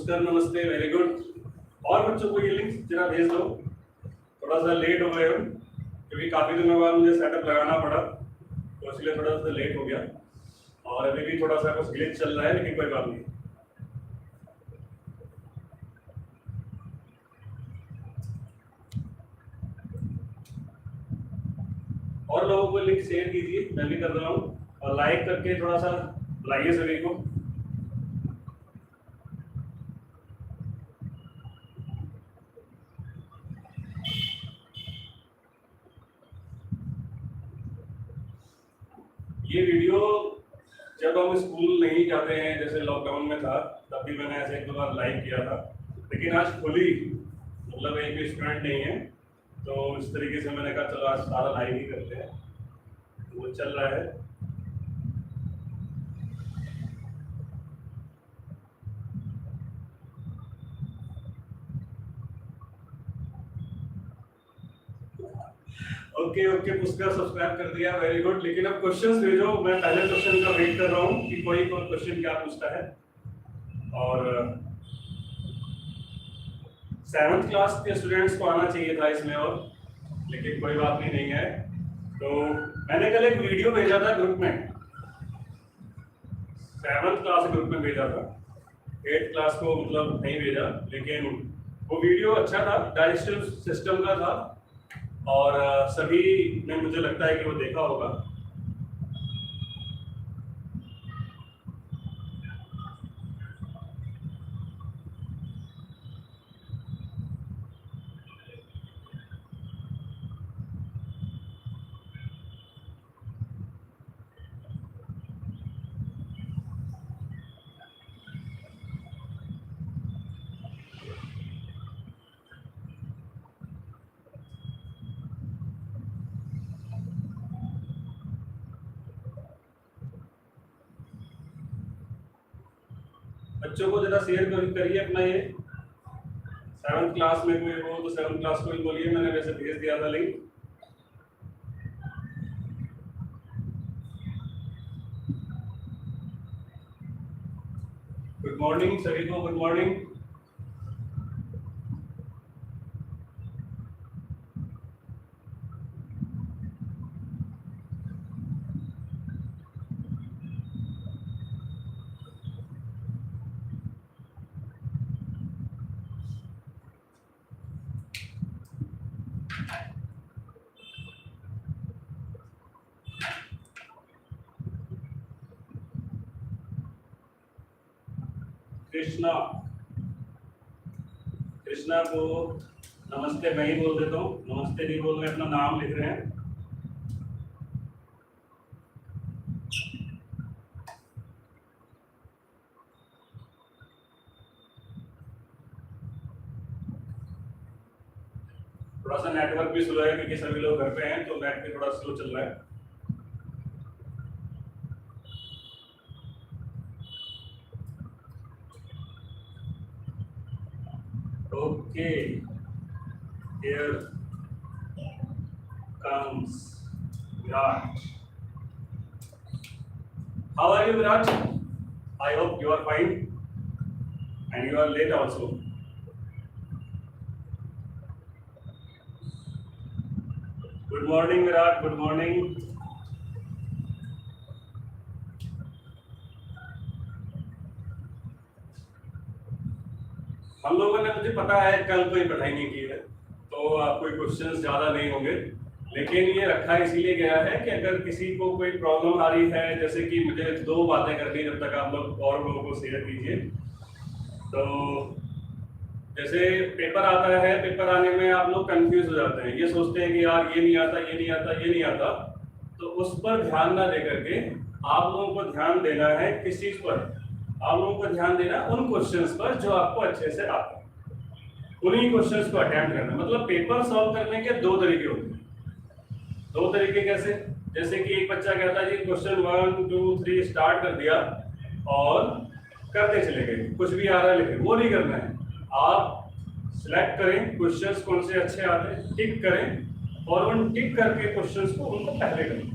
पुष्कर नमस्ते, very good. और बच्चों को ये लिंक जरा भेज दो। थोड़ा सा लेट हो गए हम क्योंकि काफी दिनों बाद मुझे सेटअप लगाना पड़ा, तो इसलिए थोड़ा सा लेट हो गया और अभी भी थोड़ा सा कुछ ग्लिच चल रहा है, लेकिन कोई बात नहीं। और लोगों को लिंक शेयर कीजिए, मैं भी कर रहा हूँ, और लाइक करके थोड़ा सा बुलाइए सभी को। ये वीडियो जब हम स्कूल नहीं जाते हैं, जैसे लॉकडाउन में था, तब भी मैंने ऐसे एक दो बार लाइव किया था, लेकिन आज खुली मतलब एक भी स्टूडेंट नहीं है, तो इस तरीके से मैंने कहा चलो आज सारा लाइव ही करते हैं। वो चल रहा है। ओके ओके, पुष्कर सब्सक्राइब कर दिया, वेरी गुड। लेकिन अब क्वेश्चंस भेजो, मैं पहले क्वेश्चन का वेट कर रहा हूँ कि कोई क्वेश्चन क्या पूछता है। और 7th क्लास के स्टूडेंट्स को आना चाहिए था इसमें, और लेकिन कोई बात नहीं है। तो मैंने कल एक वीडियो भेजा था ग्रुप में, 7th क्लास ग्रुप में भेजा था, 8th क्लास को मतलब नहीं भेजा, लेकिन वो वीडियो अच्छा था, डाइजेस्टिव सिस्टम का था, और सभी ने मुझे लगता है कि वो देखा होगा। बच्चों को जरा शेयर करिए अपना ये 7th क्लास में कोई हो तो 7th क्लास को ही बोलिए, मैंने वैसे भेज दिया था लिंक। गुड मॉर्निंग सभी को, गुड मॉर्निंग। कृष्णा, कृष्णा को नमस्ते मैं ही बोल देता हूँ, नमस्ते नहीं बोल रहे, अपना नाम लिख रहे हैं। थोड़ा सा नेटवर्क भी स्लो है क्योंकि सभी लोग घर पे हैं, तो नेट भी थोड़ा स्लो चल रहा है। Okay, here comes Virat. How are you, Virat? I hope you are fine and you are late also. Good morning, Virat. Good morning. हम लोगों ने, मुझे पता है कल कोई पढ़ाई नहीं की है, तो कोई क्वेश्चंस ज्यादा नहीं होंगे, लेकिन ये रखा इसीलिए गया है कि अगर किसी को कोई प्रॉब्लम आ रही है, जैसे कि मुझे 2 बातें करनी, जब तक आप लोग और लोगों को शेयर कीजिए। तो जैसे पेपर आता है, पेपर आने में आप लोग कंफ्यूज हो जाते हैं, ये सोचते हैं कि यार ये नहीं आता, ये नहीं आता, ये नहीं आता, तो उस पर ध्यान ना दे करके आप लोगों को ध्यान देना है किस चीज पर? आप लोगों को ध्यान देना उन क्वेश्चंस पर जो आपको अच्छे से आते हैं, उन्हीं क्वेश्चंस को अटेम्प्ट करना। मतलब पेपर सॉल्व करने के 2 तरीके होते हैं। 2 तरीके कैसे? जैसे कि एक बच्चा कहता है जी क्वेश्चन 1 2 3 स्टार्ट कर दिया और करते चले गए, कुछ भी आ रहा है लिखे, वो नहीं करना है। आप सिलेक्ट करें क्वेश्चंस कौन से अच्छे आते हैं, टिक करें, और उन टिक करके क्वेश्चंस को उनको पहले करें।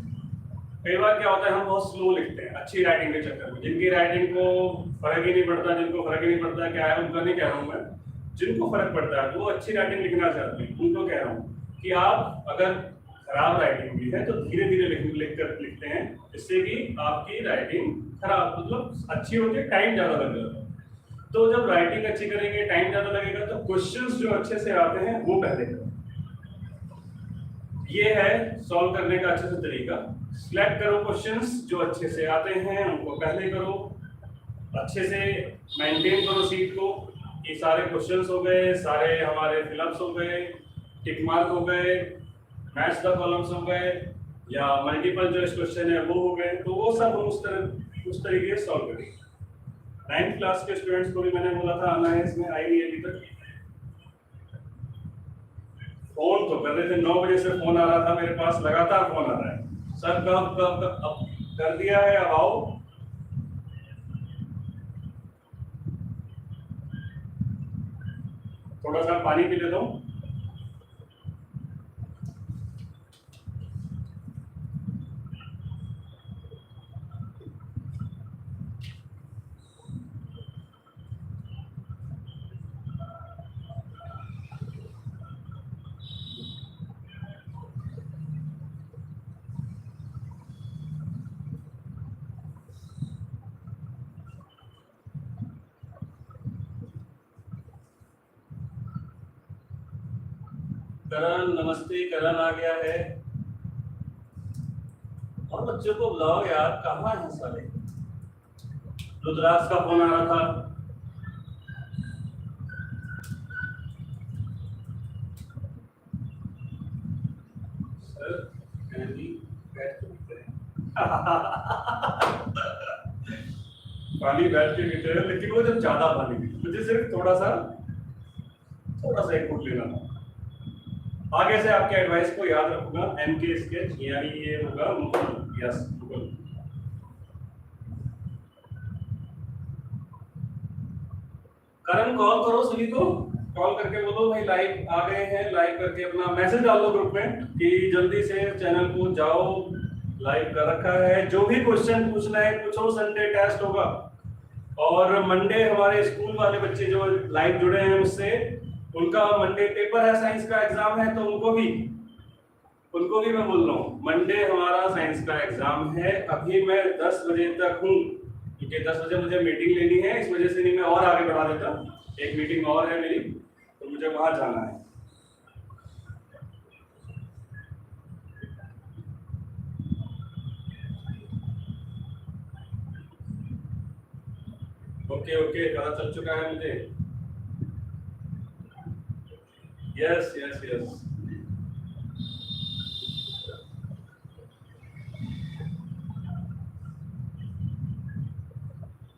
कई बार क्या होता है हम बहुत स्लो लिखते हैं अच्छी राइटिंग के चक्कर में। जिनकी राइटिंग को फर्क ही नहीं पड़ता, जिनको फर्क ही नहीं पड़ता क्या है उनका नहीं कह रहा हूँ मैं, जिनको फर्क पड़ता है वो अच्छी राइटिंग लिखना चाहते हैं उनको कह रहा हूँ कि आप अगर खराब राइटिंग भी है तो धीरे धीरे लिखते हैं, जिससे कि आपकी राइटिंग खराब मतलब अच्छी होती है, टाइम ज्यादा लग जाता है। तो जब राइटिंग अच्छी करेंगे टाइम ज्यादा लगेगा तो क्वेश्चंस जो अच्छे से आते हैं वो पहले करें। ये है सॉल्व करने का अच्छे से तरीका। सिलेक्ट करो क्वेश्चंस जो अच्छे से आते हैं उनको पहले करो, अच्छे से मेंटेन करो सीट को कि सारे क्वेश्चंस हो गए, सारे हमारे फिलअप्स हो गए, टिक मार्क हो गए, मैच द कॉलम्स हो गए या मल्टीपल चॉइस क्वेश्चन है वो हो गए। तो वो सब हम उस तरीके से सॉल्व करेंगे। 9th क्लास के स्टूडेंट्स को भी मैंने बोला था आना है, इसमें आई नहीं अभी तक। फोन तो कर रहे थे, 9 बजे से फोन आ रहा था मेरे पास, लगातार फोन आ रहा है, सर कब कब अब कर दिया है अब आओ। थोड़ा सा पानी पी लेता हूँ। करण नमस्ते, करण आ गया है। और बच्चों को बुलाओ यार, कहाँ है साले। रुद्राक्ष का फोन आ रहा था। सर बैठ के पीते हैं पानी बैठ के पीते हैं, लेकिन वो जब ज्यादा पानी पीते मुझे सिर्फ थोड़ा सा एक फुट लेना था। आगे से आपके एडवाइस को याद रखूंगा। एमके स्केच यानी ये होगा मुकुल। यस मुकुल। करण कॉल करो सभी को, कॉल करके बोलो भाई लाइव आ गए हैं, लाइव करके अपना मैसेज डाल दो ग्रुप में कि जल्दी से चैनल को जाओ, लाइव कर रखा है। जो भी क्वेश्चन पूछना है पूछो। संडे टेस्ट होगा और मंडे हमारे स्कूल वाले बच्चे जो लाइव जुड़े हैं उससे, उनका मंडे पेपर है, साइंस का एग्जाम है, तो उनको भी मैं बोल रहा हूँ मंडे हमारा साइंस का एग्जाम है। अभी मैं 10 बजे तक हूँ क्योंकि 10 बजे मुझे मीटिंग लेनी है, इस वजह से नहीं मैं और आगे बढ़ा देता। एक मीटिंग और है मेरी तो मुझे वहां जाना है। ओके ओके, पता चल चुका है मुझे। Yes yes yes.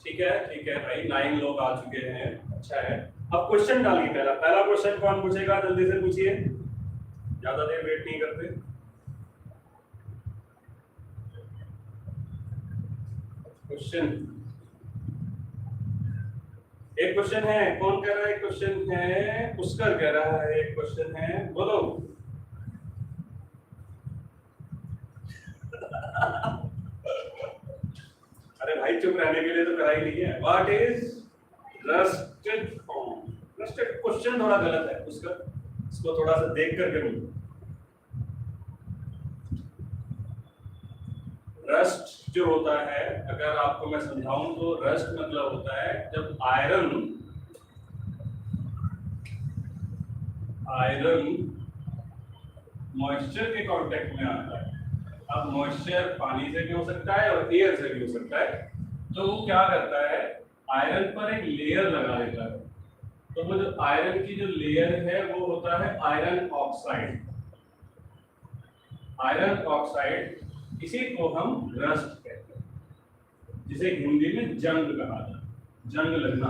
ठीक है भाई, 9 लोग आ चुके हैं, अच्छा है। अब क्वेश्चन डालिए। पहला क्वेश्चन कौन पूछेगा, जल्दी से पूछिए, ज्यादा देर वेट नहीं करते। क्वेश्चन, एक क्वेश्चन है, कौन कह रहा है? एक क्वेश्चन है, पुष्कर कह रहा है एक क्वेश्चन है, बोलो। अरे भाई चुप रहने के लिए तो कराई नहीं है। What is rusted form? Rusted question थोड़ा गलत है उसका, इसको थोड़ा सा देख कर करूँ। रस्ट जो होता है, अगर आपको मैं समझाऊं तो रस्ट मतलब होता है जब आयरन मॉइस्चर के कांटेक्ट में आता है। अब मॉइस्चर पानी से भी हो सकता है और एयर से भी हो सकता है, तो वो क्या करता है, आयरन पर एक लेयर लगा देता है। तो वो जो आयरन की जो लेयर है वो होता है आयरन ऑक्साइड। आयरन ऑक्साइड, इसी को हम रस्ट कहते हैं, जिसे हिंदी में जंग कहा जाता है, जंग लगना।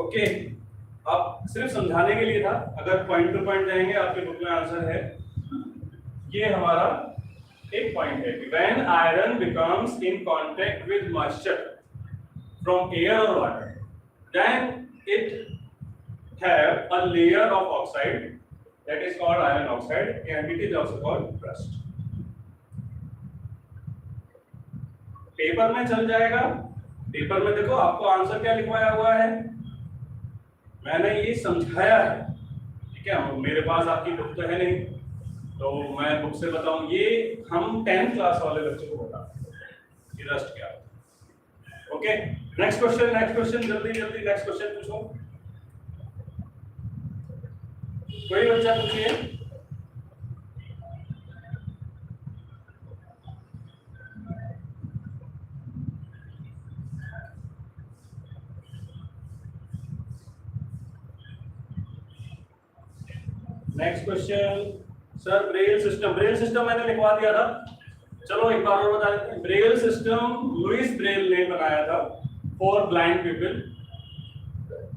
ओके, अब सिर्फ समझाने के लिए था, अगर पॉइंट टू पॉइंट जाएंगे आपके बुक में आंसर है। ये हमारा एक पॉइंट है कि when iron becomes in contact with moisture from air और water, then it have a layer of oxide that is called iron oxide and it is also called rust. Paper में चल जाएगा। पेपर में देखो आपको answer क्या लिखवाया हुआ है, मैंने ये समझाया है, ठीक है। मेरे पास आपकी बुक तो है नहीं, तो मैं बुक से बताऊं, ये हम 10th क्लास वाले बच्चों को बता कि रस्ट क्या है। ओके, नेक्स्ट क्वेश्चन, जल्दी जल्दी नेक्स्ट क्वेश्चन पूछो, कोई बच्चा पूछिए। Next question, sir Braille system मैंने लिखवा दिया था, चलो एक बार और बता देते हैं। ब्रेल सिस्टम लुइस ब्रेल ने बनाया था फॉर ब्लाइंड पीपल।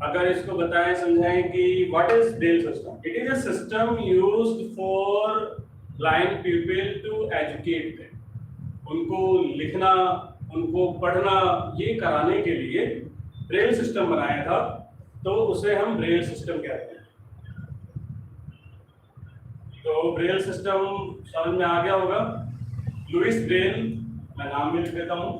अगर इसको बताएं समझाएं कि what is Braille system, it is a system used for blind people to educate them, उनको लिखना उनको पढ़ना ये कराने के लिए ब्रेल सिस्टम बनाया था, तो उसे हम ब्रेल सिस्टम कहते हैं। तो ब्रेल सिस्टम समझ में आ गया होगा, लुइस ब्रेल, मैं नाम भी लिख देता हूं।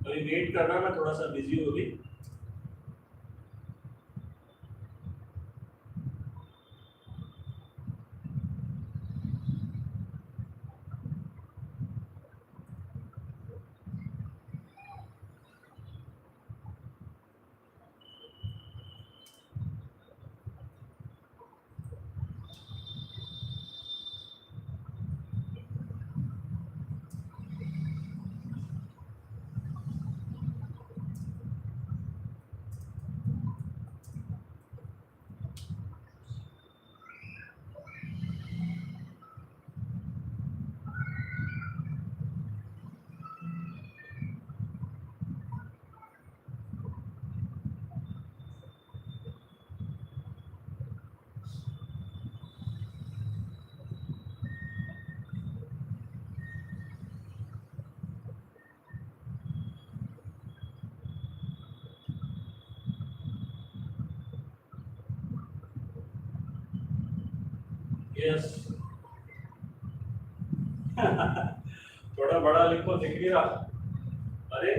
तो ये वेट करना, मैं थोड़ा सा बिजी हो गई। यस थोड़ा बड़ा लिखो, दिख नहीं रहा। अरे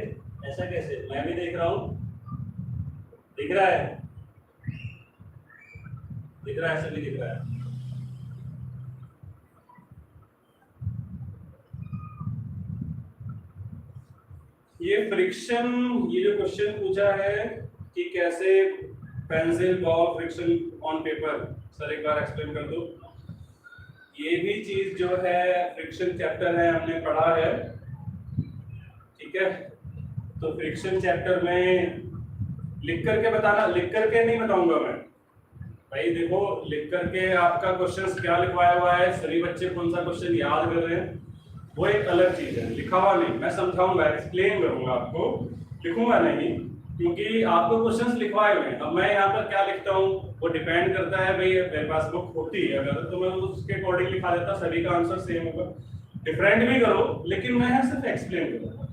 ऐसा कैसे, मैं भी देख रहा हूँ, दिख रहा है, दिख रहा है, ऐसे भी दिख रहा है। ये फ्रिक्शन, ये जो क्वेश्चन पूछा है कि कैसे pencil ball friction on paper, sir एक बार एक्सप्लेन कर दो। ये भी चीज जो है फ्रिक्शन चैप्टर है, हमने पढ़ा है, ठीक है। तो फ्रिक्शन चैप्टर में लिख करके बताना, लिख करके नहीं बताऊंगा मैं भाई। देखो लिख करके आपका क्वेश्चन क्या लिखवाया हुआ है, सभी बच्चे कौन सा क्वेश्चन याद कर रहे हैं, वो एक अलग चीज है। लिखा हुआ नहीं, मैं समझाऊंगा, एक्सप्लेन करूंगा आपको, लिखूंगा नहीं, क्योंकि आपको क्वेश्चंस लिखवाए हुए हैं। अब मैं यहाँ पर क्या लिखता हूँ वो डिपेंड करता है, भाई मेरे पास बुक होती है अगर, तो मैं उसके अकॉर्डिंग लिखा देता, सभी का आंसर सेम होगा। डिफरेंट भी करो, लेकिन मैं यहाँ सिर्फ एक्सप्लेन करूंगा।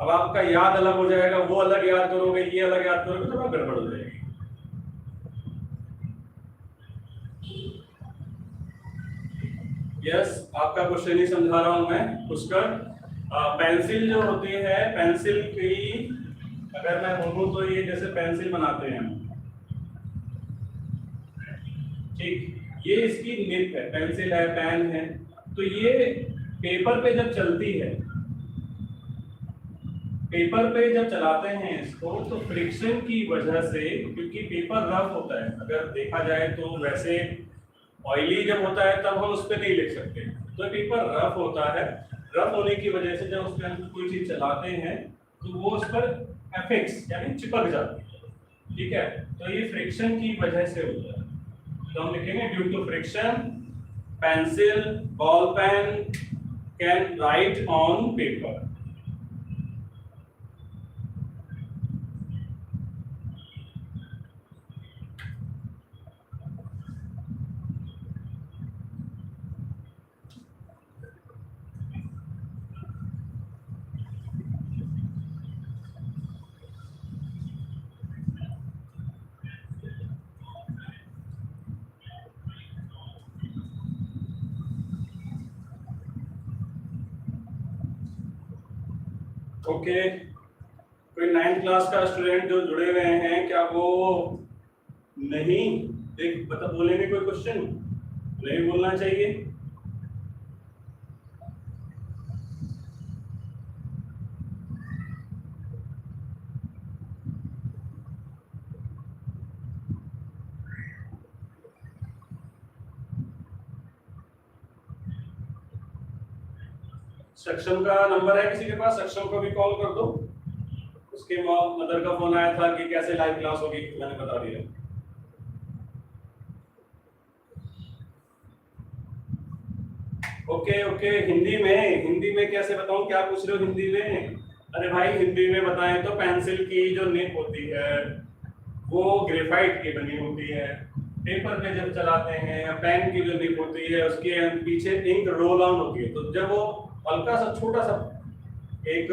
अब आपका याद अलग हो जाएगा, वो अलग याद करोगे, ये अलग याद करोगे, तो गड़बड़ हो जाएगी। यस, आपका क्वेश्चन ही समझा रहा हूं मैं, पुष्कर। पेंसिल जो होती है, पेंसिल की अगर मैं बोलूं तो ये जैसे पेंसिल बनाते हैं, ठीक, ये इसकी निप है, पेंसिल है, पेन है, तो ये पेपर पे जब चलती है, पेपर पे जब चलाते हैं इसको, तो फ्रिक्शन की वजह से, क्योंकि पेपर रफ होता है, अगर देखा जाए तो वैसे ऑयली जब होता है तब हम उस पर नहीं लिख सकते, तो पेपर रफ होता है, रफ होने की वजह से जब उसके अंदर कोई चीज चलाते हैं तो वो उस पर एफेक्स यानी चिपक जाती है, ठीक है। तो ये फ्रिक्शन की वजह से होता है, तो हम लिखेंगे due to friction pencil, ball pen can write on paper. Okay, कोई 9th क्लास का स्टूडेंट जो जुड़े हुए हैं, क्या वो नहीं देख बता बोलेंगे कोई क्वेश्चन? नहीं बोलना चाहिए। सक्षम का नंबर है किसी के पास? सक्षम को भी कॉल कर दो। उसके मदर का फोन आया था कि कैसे लाइव क्लास होगी, मैंने बता दिया। ओके ओके, हिंदी में कैसे बताऊं? क्या पूछ रहे हो हिंदी में? अरे भाई हिंदी में बताएं तो पेंसिल की जो निब होती है वो ग्रेफाइट की बनी होती है। पेपर पे जब चलाते हैं या पेन की जो निब होती है उसके पीछे इंक रोल ऑन होती है, तो जब वो हल्का सा छोटा सा एक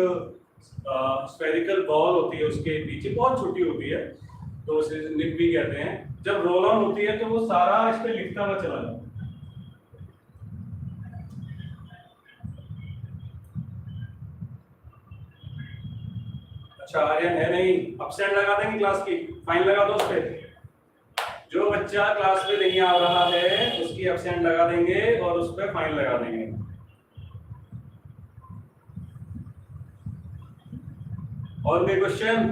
स्फेरिकल बॉल होती है उसके पीछे बहुत छोटी होती है, तो उसे निब भी कहते हैं। जब रोल ऑन होती है तो वो सारा इस पे लिखता हुआ चला जाता है। अच्छा आर्यन है नहीं, अपसेंट लगा देंगे क्लास की, फाइन लगा दो उस पे। जो बच्चा क्लास में नहीं आ रहा है उसकी अपसेंट लगा देंगे और उस पे फाइन लगा देंगे। और कोई क्वेश्चन?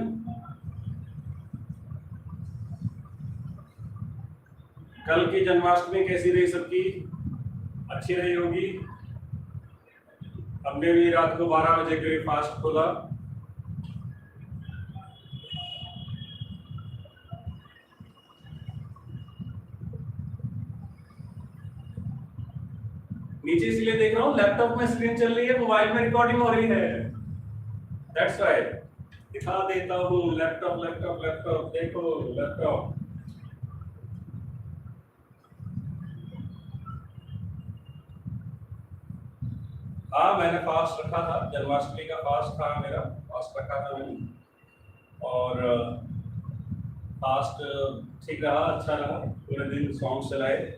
कल की जन्माष्टमी कैसी रही सबकी? अच्छी रही होगी। हमने भी रात को 12 बजे के फास्ट खोला। नीचे इसलिए देख रहा हूँ, लैपटॉप में स्क्रीन चल रही है, मोबाइल में रिकॉर्डिंग हो रही है, दैट्स व्हाई। दिखा देता हूँ लैपटॉप लैपटॉप लैपटॉप, देखो लैपटॉप। हाँ मैंने फास्ट रखा था, जन्माष्टमी का फास्ट था मेरा, फास्ट रखा था मैंने, और फास्ट ठीक रहा, अच्छा रहा, पूरे दिन सॉन्ग चलाए।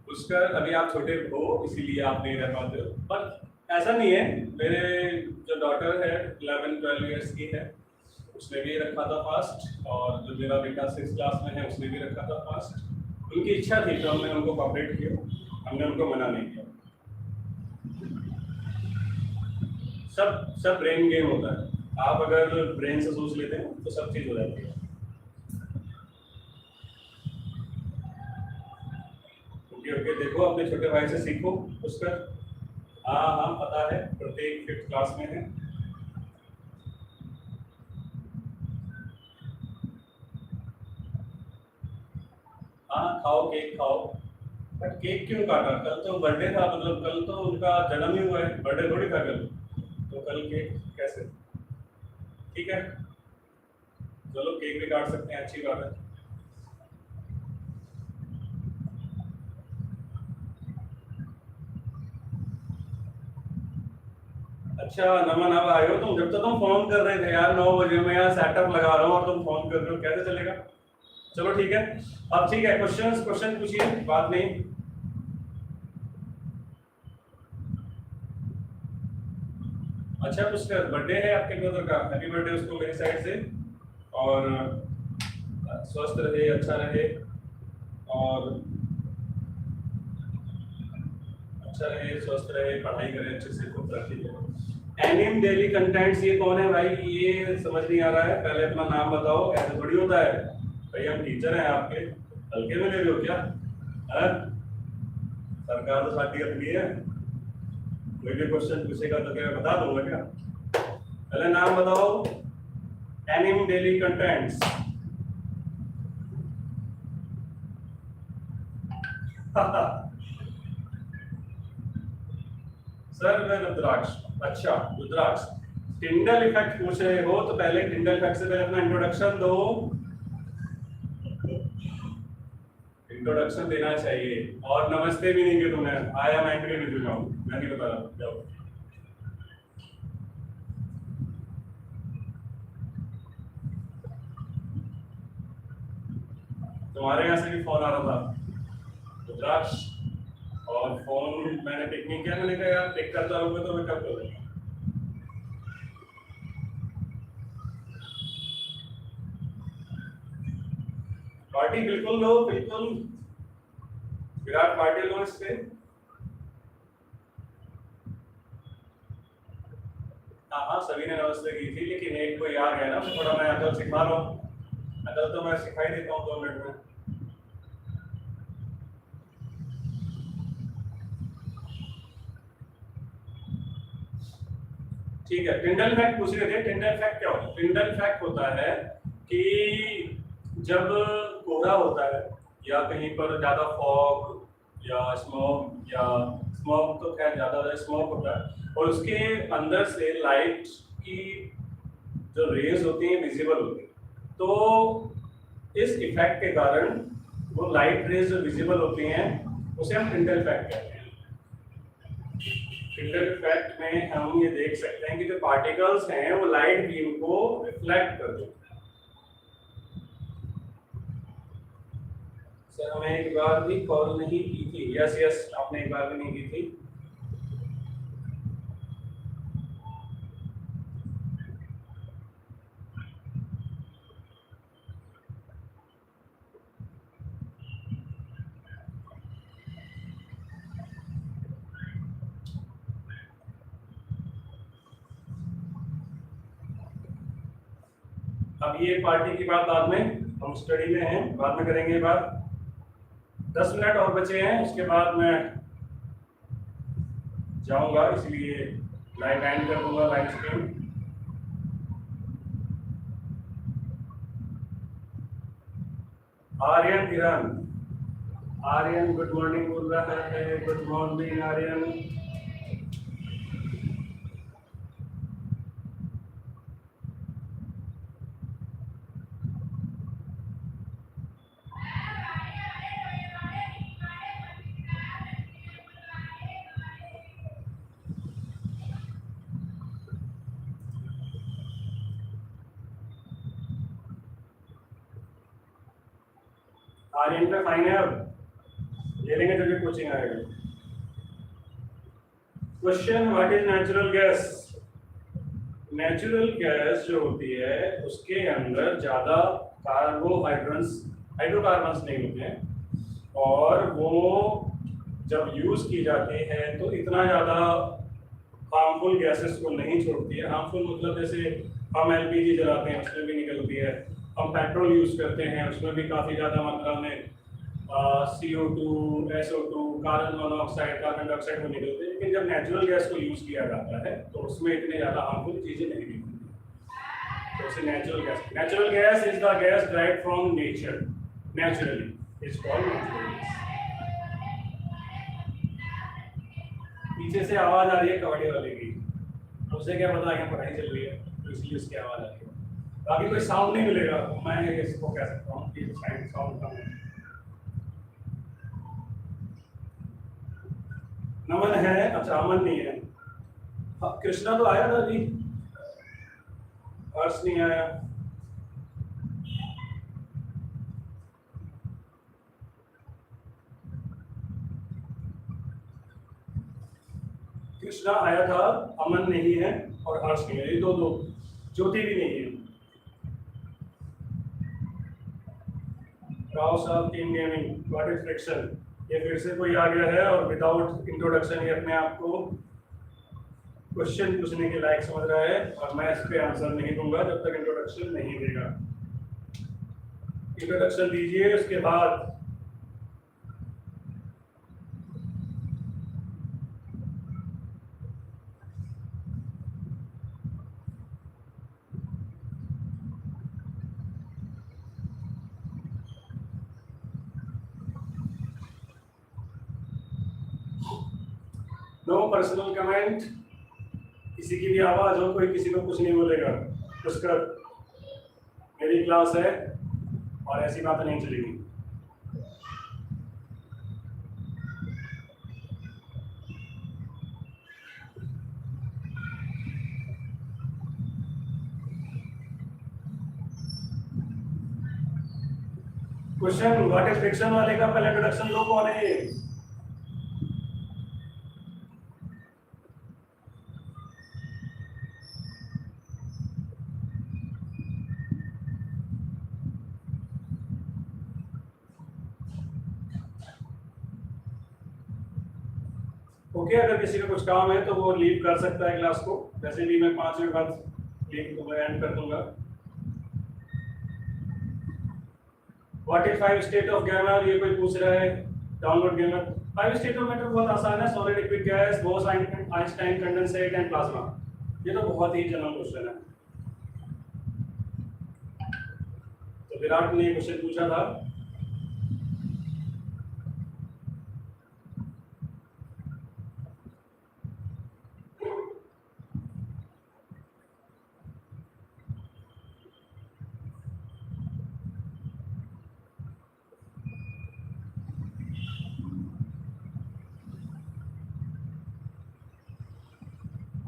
उसका अभी आप छोटे हो इसीलिए आप नहीं रह पाते हो, पर ऐसा नहीं है। मेरे जो डॉटर है 11-12 इयर्स की है, उसने भी रखा था फास्ट, और जो मेरा बेटा 6th क्लास में है उसने भी रखा था फास्ट। उनकी इच्छा थी तो हमने उनको कोऑपरेट किया, हमने उनको मना नहीं किया। सब ब्रेन गेम होता है, आप अगर ब्रेन से सोच लेते हैं तो सब चीज हो जाती है। ओके देखो अपने छोटे भाई से सीखो उसका। हाँ हाँ पता है, प्रत्येक 5th क्लास में है। हाँ खाओ, केक खाओ, बट केक क्यों काटा? कल तो बर्थडे था, मतलब कल तो उनका जन्म ही हुआ है, बर्थडे थोड़ी था कल, तो कल केक कैसे? ठीक है चलो केक भी काट सकते हैं, अच्छी बात है। अच्छा नमन अब आए हो तुम? जब तक तुम फोन कर रहे थे यार 9 बजे, मैं यहाँ सेटअप लगा रहा हूँ और तुम फोन कर रहे हो, कैसे चलेगा? चलो ठीक है, अब ठीक है, क्वेश्चन पूछिए, बात नहीं। अच्छा उसका बर्थडे है आपके ब्रदर का, हैप्पी बर्थडे उसको मेरी साइड से, और स्वस्थ रहे, अच्छा रहे, और अच्छा रहे, स्वस्थ रहे, पढ़ाई करे अच्छे से, खूब तरक्की करे। एनिम डेली कंटेंट्स ये कौन है भाई? ये समझ नहीं आ रहा है, पहले अपना नाम बताओ, ऐसे थोड़ी होता है भाई, हम टीचर हैं आपके। हल्के में ले रहे हो क्या? हाँ? सरकार तो साਡੀ अपनी है, कोई भी क्वेश्चन पूछेगा तो क्या बता दूंगा क्या? पहले नाम बताओ, एनिम डेली कंटेंट्स। सर मैं रुद्राक्ष। अच्छा रुद्राक्ष, टिंडल इफेक्ट पूछ रहे हो तो पहले टिंडल इफेक्ट से पहले अपना इंट्रोडक्शन दो। इंट्रोडक्शन देना चाहिए, और नमस्ते भी नहीं किया तुमने। I am angry with you now, मैं नहीं बता रहा, जाओ। तुम्हारे यहाँ से भी फोन आ रहा था रुद्राक्ष, और फोन मैंने पिक नहीं किया। मैंने कहा यार पिक करता रहूंगा तो मैं कब करूँगा। पार्टी बिल्कुल लो, बिल्कुल विराट पार्टी लो इस पे। हाँ हाँ सभी ने नमस्ते की थी, लेकिन एक कोई आ गया ना, थोड़ा मैं अकल सिखा रहा हूँ। अकल तो मैं सिखाई देता हूँ 2 मिनट में। ठीक है, टिंडल इफेक्ट पूछ रहे थे। टिंडल इफेक्ट क्या होता है? टिंडल इफेक्ट होता है कि जब कोहरा होता है या कहीं पर ज्यादा फॉग या स्मोक तो खैर ज्यादा स्मोक होता है, और उसके अंदर से लाइट की जो रेज होती हैं विजिबल होती है, तो इस इफेक्ट के कारण वो लाइट रेज जो विजिबल होती हैं उसे हम टिंडल इफेक्ट कहते हैं। टिंडल इफेक्ट में हम ये देख सकते हैं कि जो पार्टिकल्स हैं वो लाइट बीम को रिफ्लेक्ट कर देते हैं। सर हमें एक बार भी कॉल नहीं की थी। यस यस, आपने एक बार भी नहीं की थी। अब ये पार्टी की बात बाद में, हम स्टडी में हैं, बाद में करेंगे बात। 10 मिनट और बचे हैं, उसके बाद मैं जाऊंगा, इसलिए लाइव एंड कर दूंगा लाइव स्ट्रीम। आर्यन किरण, आर्यन गुड मॉर्निंग बोल रहा है। Good morning Aryan. आर्यन पे फाइन है, अब ले लेंगे जब कोचिंग आएगा। Question, what is natural gas? Natural gas जो होती है उसके अंदर ज्यादा हाइड्रोकार्बन्स नहीं होते हैं, और वो जब यूज की जाती है तो इतना ज्यादा हार्मफुल गैसेस को नहीं छोड़ती है। हार्मफुल मतलब जैसे हम एलपीजी जलाते हैं उसमें भी निकलती है, हम पेट्रोल यूज करते हैं उसमें भी काफी ज्यादा मात्रा में CO2, SO2, carbon monoxide, carbon dioxide में निकलते हैं। लेकिन जब नेचुरल गैस को यूज किया जाता है तो उसमें इतने ज्यादा हार्मफुल चीजें नहीं निकलती। तो उसे natural gas is the gas derived from nature, naturally is called natural gas. पीछे से आवाज आ रही है कबड्डी वाले की, उसे क्या पता कि पढ़ाई चल रही है, तो इसलिए उसकी आवाज आ रही है। बाकी कोई साउंड नहीं मिलेगा, मैं इसको कह सकता हूँ कि साउंड कम है। नमन है, अच्छा अमन नहीं है। कृष्णा तो आया था अभी, हर्ष नहीं आया। कृष्णा आया था, अमन नहीं है और हर्ष नहीं है, ये दो ज्योति भी नहीं है। राव साहब team gaming, what is friction? ये फिर से कोई आ गया है और विदाउट इंट्रोडक्शन ये अपने आप को क्वेश्चन पूछने के लायक समझ रहा है, और मैं इस पे आंसर नहीं दूंगा जब तक इंट्रोडक्शन नहीं देगा। इंट्रोडक्शन दीजिए, उसके बाद नो पर्सनल कमेंट, किसी की भी आवाज हो, कोई किसी को कुछ नहीं बोलेगा। पुष्कर, मेरी क्लास है और ऐसी बातें नहीं चलेगी। क्वेश्चन, व्हाट इज फ्रिक्शन वाले का पहला इंट्रोडक्शन लो, कौन है ये? ओके, अगर किसी का कुछ काम है तो वो लीव कर सकता है क्लास को, वैसे भी मैं 5 मिनट बाद लीव एंड कर दूंगा। What is 5 state of gamer, ये कोई पूछ रहा है। Download gamer. 5 state of matter बहुत आसान है, solid, liquid, gas, Bose, Einstein, condensate and plasma. ये तो बहुत ही जनरल क्वेश्चन है। तो विराट ने क्वेश्चन पूछा था,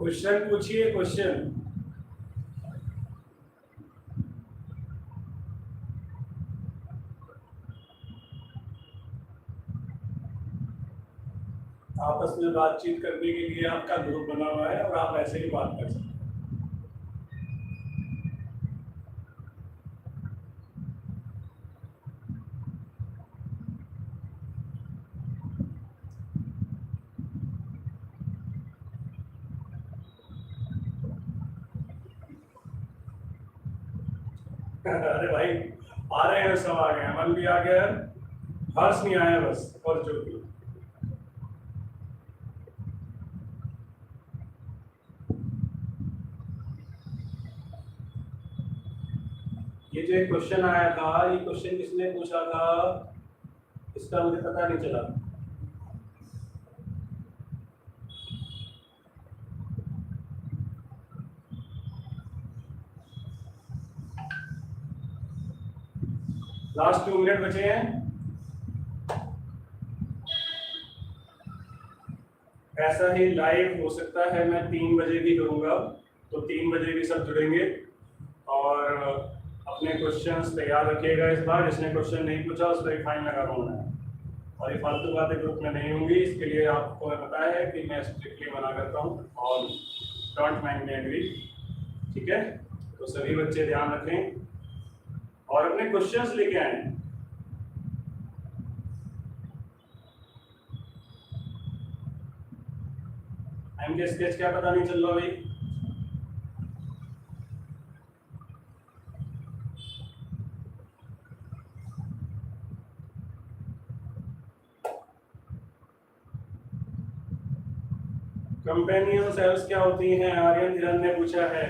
क्वेश्चन पूछिए, क्वेश्चन। आपस में बातचीत करने के लिए आपका ग्रुप बना हुआ है और आप ऐसे ही बात कर सकते हैं। अरे भाई, आ रहे हैं, सब आ गए, अमन भी आ गया, हर्ष नहीं आया बस, और जो भी। ये जो एक क्वेश्चन आया था, ये क्वेश्चन किसने पूछा था, इसका मुझे पता नहीं चला। लास्ट 2 मिनट बचे हैं। ऐसा ही लाइव हो सकता है, मैं 3 बजे भी करूंगा, तो 3 बजे भी सब जुड़ेंगे। और अपने क्वेश्चंस तैयार रखिएगा। इस बार जिसने क्वेश्चन नहीं पूछा उस पर फाइन लगा रहा हूँ मैं, और ये फालतू बातें ग्रुप में नहीं होंगी। इसके लिए आपको पता है कि मैं स्ट्रिक्टली मना करता हूँ, और डोंट माइंड मी एग्री, ठीक है? तो सभी बच्चे ध्यान रखें और अपने क्वेश्चंस लेके आए। के स्केच क्या पता नहीं चल रहा भाई? कंपेनियन सेल्स क्या होती हैं? आर्यन धीरन ने पूछा है।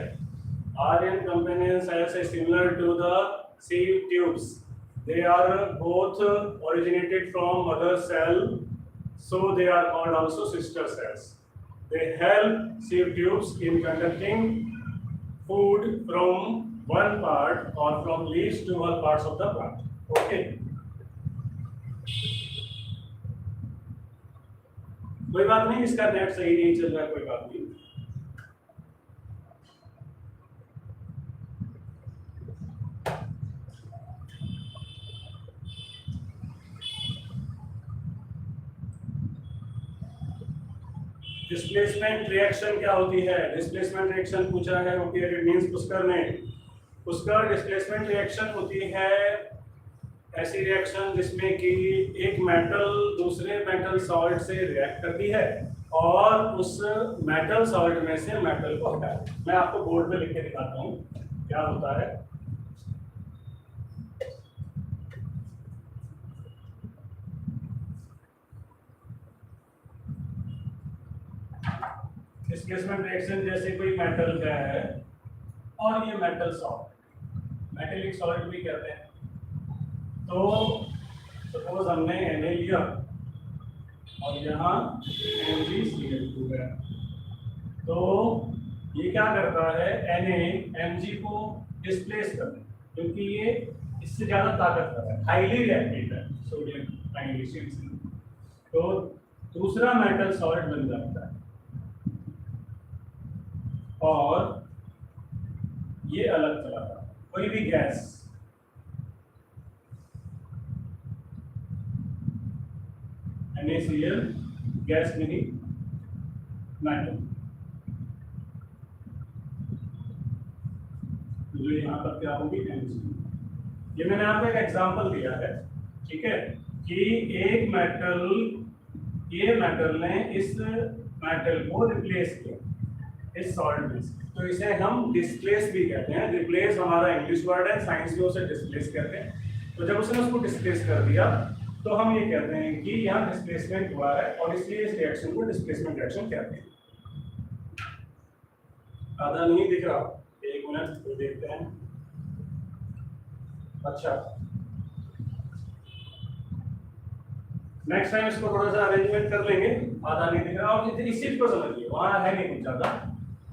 आर्यन companion cells is similar to the sieve tubes. They are both originated from mother cell, so they are called also sister cells. They help sieve tubes in conducting food from one part or from leaves to all parts of the plant. Okay. कोई बात नहीं, इसका net सही नहीं चल रहा है, कोई बात नहीं। डिस्प्लेसमेंट रिएक्शन क्या होती है? डिस्प्लेसमेंट रिएक्शन पूछा है। ओके, इट मींस पुष्कर ने। पुष्कर, डिस्प्लेसमेंट रिएक्शन होती है ऐसी रिएक्शन जिसमें कि एक मेटल दूसरे मेटल सॉल्ट से रिएक्ट करती है और उस मेटल सॉल्ट में से मेटल को हटाए। मैं आपको बोर्ड पे लिख के दिखाता हूँ क्या होता है। डिस्प्लेसमेंट रिएक्शन जैसे कोई मेटल का है और ये मेटल सॉल्ट, मेटेलिक सॉल्ट भी कहते हैं। तो सपोज हमने Na लिया और यहाँ MgCl2 है। तो ये क्या करता है, Na Mg को डिस्प्लेस करता है क्योंकि ये इससे ज्यादा ताकतवर है, हाईली रिएक्टिव है सोडियम माइग्नीशियम। तो दूसरा मेटल सॉल्ट बन जाता है और ये अलग चला जाता है। कोई भी गैस NaCl गैस नहीं मेटल, जो यहाँ पर क्या होगी Mg। ये मैंने आपको एक एग्जांपल दिया है, ठीक है, कि एक मेटल, ये मेटल ने इस मेटल को रिप्लेस किया इस सॉल्ट में, तो इसे हम डिस्प्लेस भी कहते हैं। रिप्लेस हमारा इंग्लिश वर्ड है, साइंस में उसे डिस्प्लेस कहते हैं। तो जब उसने उसको डिस्प्लेस कर दिया तो हम ये कहते हैं कि यहाँ डिस्प्लेसमेंट हुआ है और इसलिए इस रिएक्शन को डिस्प्लेसमेंट रिएक्शन कहते हैं। आधा नहीं दिख रहा, एक मिनट तो देखते हैं। अच्छा, नेक्स्ट टाइम इसको थोड़ा सा अरेंजमेंट कर लेंगे। आधा नहीं दिख रहा, और इस चीज को समझिए, वहां है नहीं कुछ ज्यादा,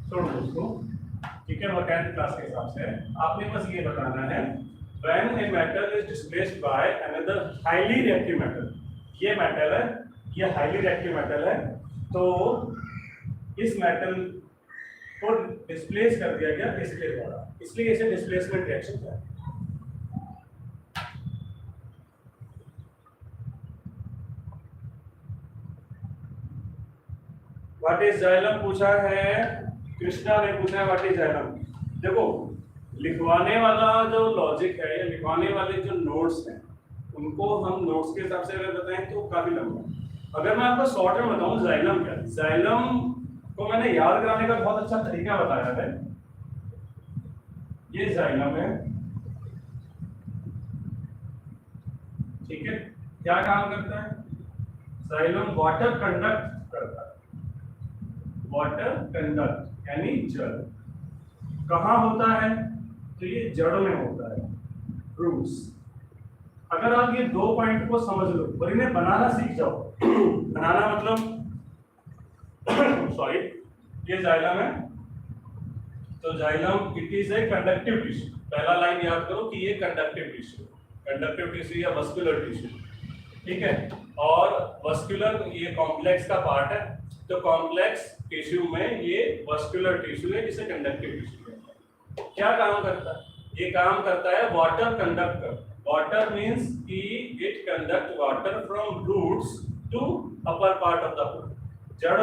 छोड़ दो उसको, ठीक है। वो 10th क्लास के हिसाब से आपने बस ये बताना है, when a metal is displaced by another highly reactive metal, ये मेटल है, ये हाईली रिएक्टिव मेटल है, तो इस मेटल को डिस्प्लेस कर दिया गया इसके द्वारा, इसलिए इसे डिस्प्लेसमेंट रिएक्शन कहते हैं। व्हाट इज जाइलम पूछा है, कृष्णा ने पूछा है व्हाट इज जाइलम। देखो, लिखवाने वाला जो लॉजिक है या लिखवाने वाले जो नोट्स हैं, उनको हम नोट्स के हिसाब से अगर बताएं तो काफी लंबा। अगर मैं आपको शॉर्ट में बताऊं जाइलम क्या है, जाइलम को मैंने याद कराने का बहुत अच्छा तरीका बताया है। ये जाइलम है, ठीक है। क्या काम करता है, जाइलम वाटर कंडक्ट करता है, वाटर कंडक्ट यानी जल। कहाँ होता है, तो ये जड़ में होता है, रूट्स। अगर आप ये दो पॉइंट को समझ लो और इन्हें बनाना सीख जाओ बनाना मतलब सॉरी, ये जाइलम है, तो xylem it is a conductive tissue. पहला लाइन याद करो कि ये कंडक्टिव टिश्यू, कंडक्टिव टिश्यू या मस्कुलर टिश्यू, ठीक है। और मस्कुलर ये कॉम्प्लेक्स का पार्ट है, तो कॉम्प्लेक्स टिश्यू में ये मस्कुलर टिश्यू है जिसे कंडक्टिव टिश्यू कहते हैं। क्या काम करता है, ये काम करता है वाटर कंडक्ट कर। वाटर मींस कि it conduct water from roots to upper part of the plant. जड़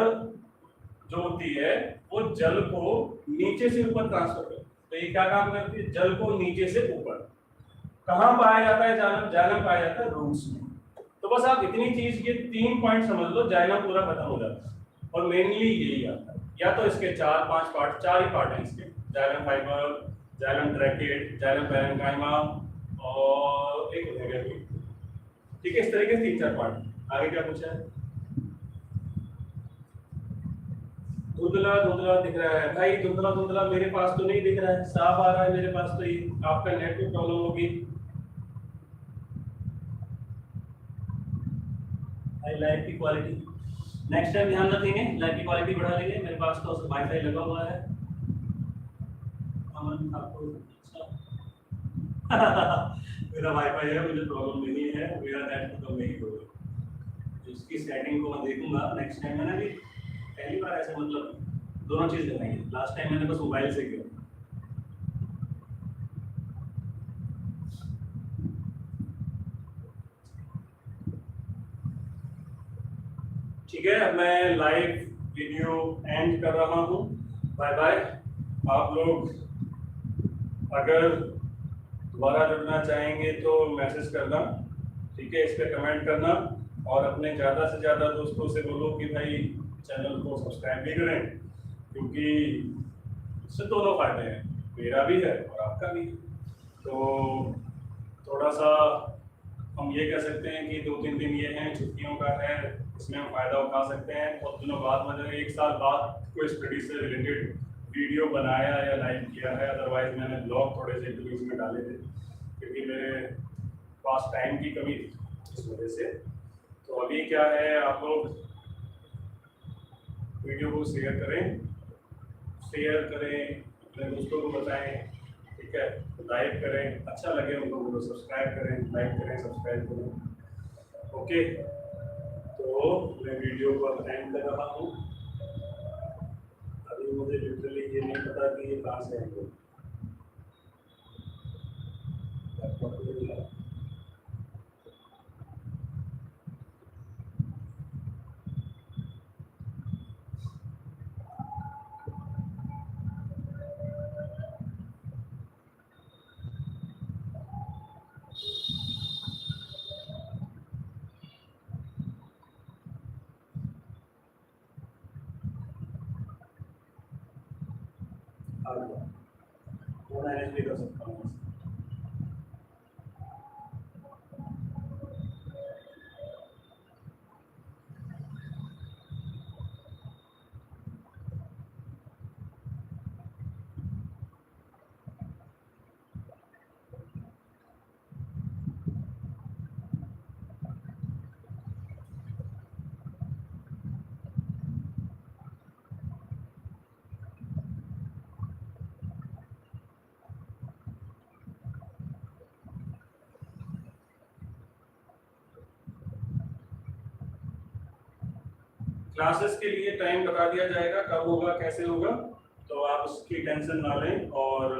जो होती है वो जल को नीचे से ऊपर ट्रांसफर करती है, तो ये क्या काम करती है, जल को नीचे से ऊपर। कहाँ पाया जाता है जाइलम, जाइलम पाया जाता है रूट्स में। तो बस आप इतनी चीज, ये 3 पॉइंट समझ लो, जाइलम पूरा खत्म हो जाता है। और मेनली यही आता है, या तो इसके 4-5 पार्ट, 4 ही पार्ट हैं इसके, xylem fibre, xylem ट्रैकेट, xylem parenchyma और एक हो गया, ठीक है। इस तरीके से 3-4 पार्ट। आगे क्या पूछा है, धुंधला धुंधला दिख रहा है भाई, धुंधला धुंधला मेरे पास तो नहीं दिख रहा है, साफ आ रहा है मेरे पास तो। ये आपका नेट की प्रॉब्लम होगी। भाई लाइट की क्वालिटी नेक्स्ट टाइम ध्यान रखेंगे, लाइट की क्वालिटी बढ़ा लेंगे। मेरे पास तो वाईफाई लगा हुआ है। अमन आपको मेरा वाईफाई है, मुझे प्रॉब्लम नहीं है, मेरा नेट तो नहीं होगा। इसकी सेटिंग को मैं देखूंगा नेक्स्ट टाइम। मैंने भी पहली बार ऐसे मतलब दोनों चीज दिखाई, लास्ट टाइम मैंने बस मोबाइल से किया। ठीक है, अब मैं लाइव वीडियो एंड कर रहा हूँ। Bye bye. आप लोग अगर दोबारा जुड़ना चाहेंगे तो मैसेज करना, ठीक है, इस पर कमेंट करना और अपने ज़्यादा से ज़्यादा दोस्तों से बोलो कि भाई चैनल को सब्सक्राइब भी करें, क्योंकि इससे दोनों फायदे हैं, मेरा भी है और आपका भी। तो थोड़ा सा हम ये कह सकते हैं कि 2-3 दिन ये हैं, छुट्टियों का है, इसमें हम फ़ायदा उठा सकते हैं। बहुत दिनों बाद मैंने 1 साल बाद कोई स्टडी से रिलेटेड वीडियो बनाया या लाइव किया है, अदरवाइज मैंने ब्लॉग थोड़े से बीच में डाले थे क्योंकि मेरे पास टाइम की कमी थी इस वजह से। तो अभी क्या है, आप लोग वीडियो को शेयर करें, अपने दोस्तों को बताएं, ठीक है, लाइक करें, अच्छा लगे उनको तो सब्सक्राइब करें, लाइक करें, सब्सक्राइब करें। ओके, तो मैं वीडियो को अब एंड कर रहा हूँ। अभी मुझे लिटरली ये नहीं पता कि ये कहाँ से आएंगे। आ गया, वो मैनेज भी कर सकता हूँ। क्लासेस के लिए टाइम बता दिया जाएगा, कब होगा, कैसे होगा, तो आप उसकी टेंशन ना लें। और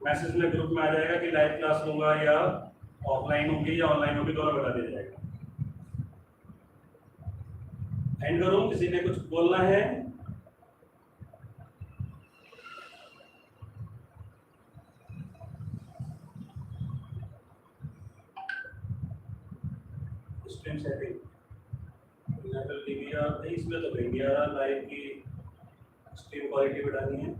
मैसेज में ग्रुप में आ जाएगा कि लाइव क्लास होगा या ऑफलाइन होगी या ऑनलाइन होगी, दोनों बता दिया जाएगा। एंड करूं, किसी ने कुछ बोलना है? स्ट्रीम सेटिंग इसमें तो भैया लाइव की स्ट्रीम क्वालिटी बढ़ानी है।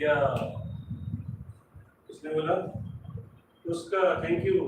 या किसने बोला? उसका थैंक यू।